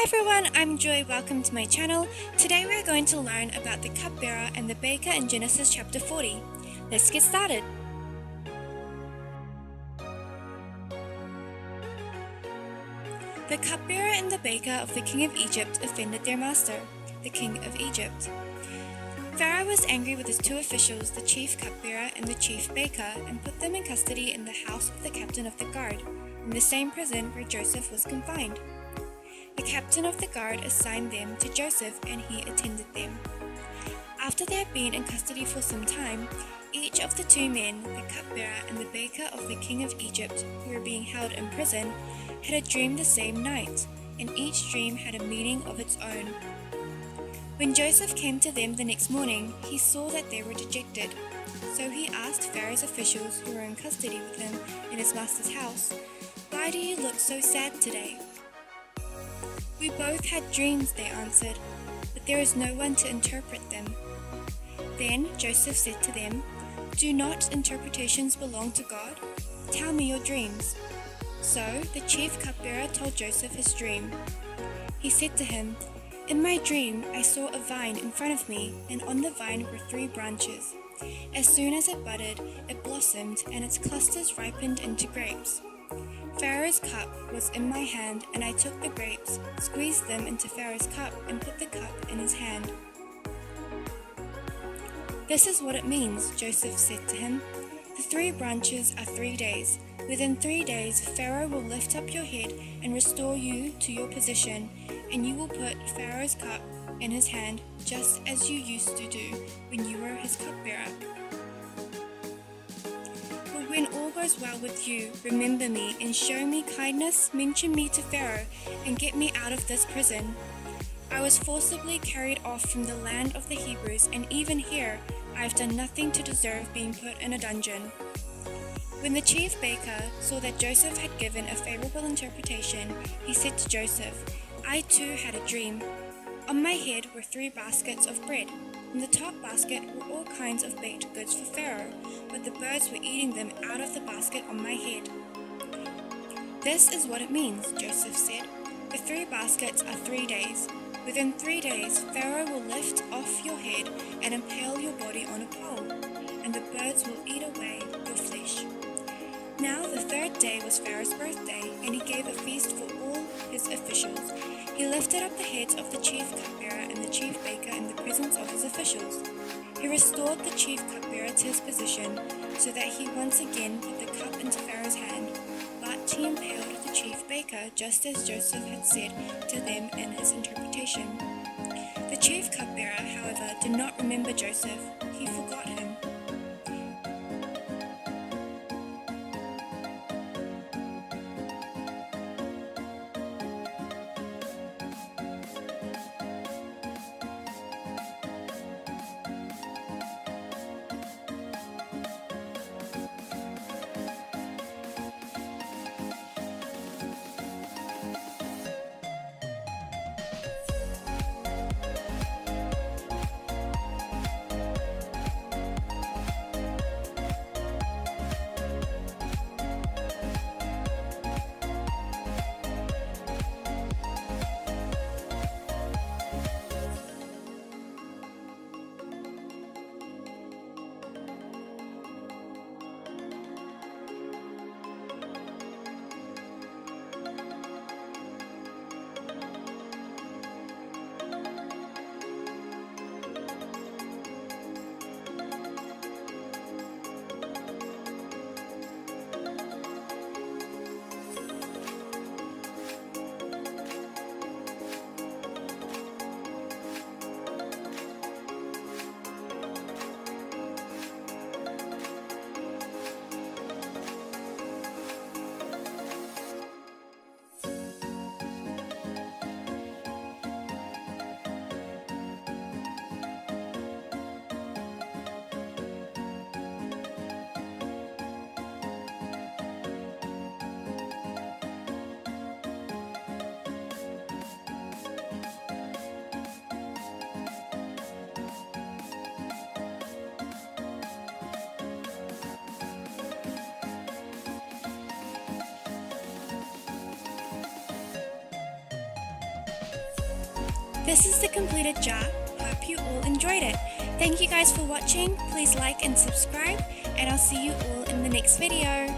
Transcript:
everyone, I'm Joy. Welcome to my channel. Today we're going to learn about the cupbearer and the baker in Genesis chapter 40. Let's get started. The cupbearer and the baker of the king of Egypt offended their master, the king of Egypt. Pharaoh was angry with his two officials, the chief cupbearer and the chief baker, and put them in custody in the house of the captain of the guard, in the same prison where Joseph was confined. The captain of the guard assigned them to Joseph, and he attended them. After they had been in custody for some time, each of the two men, the cupbearer and the baker of the king of Egypt, who were being held in prison, had a dream the same night, and each dream had a meaning of its own. When Joseph came to them the next morning, he saw that they were dejected. So he asked Pharaoh's officials who were in custody with him in his master's house, "Why do you look so sad today?" "We both had dreams," they answered, "but there is no one to interpret them." Then Joseph said to them, "Do not interpretations belong to God? Tell me your dreams." So the chief cupbearer told Joseph his dream. He said to him, "In my dream I saw a vine in front of me, and on the vine were 3 branches. As soon as it budded, it blossomed, and its clusters ripened into grapes. Pharaoh's cup was in my hand, and I took the grapes, squeezed them into Pharaoh's cup, and put the cup in his hand." "This is what it means," Joseph said to him. "The 3 branches are 3 days. Within 3 days Pharaoh will lift up your head and restore you to your position, and you will put Pharaoh's cup in his hand, just as you used to do when you were his cupbearer. But when all goes well with you, remember me and show me kindness, mention me to Pharaoh, and get me out of this prison. I was forcibly carried off from the land of the Hebrews, and even here I have done nothing to deserve being put in a dungeon." When the chief baker saw that Joseph had given a favorable interpretation, he said to Joseph, "I too had a dream. On my head were 3 baskets of bread. In the top basket were all kinds of baked goods for Pharaoh, but the birds were eating them out of the basket on my head." "This is what it means," Joseph said. "The 3 baskets are 3 days. Within 3 days Pharaoh will lift off your head and impale your body on a pole, and the birds will eat away your flesh." Now the 3rd day was Pharaoh's birthday, and he gave a feast for all his officials. He lifted up the heads of the chief cupbearer and the chief baker in the presence of his officials. He restored the chief cupbearer to his position, so that he once again put the cup into Pharaoh's hand, but he impaled the chief baker, just as Joseph had said to them in his interpretation. The chief cupbearer, however, did not remember Joseph. He forgot him. This is the completed jar. Hope you all enjoyed it. Thank you guys for watching. Please like and subscribe, and I'll see you all in the next video.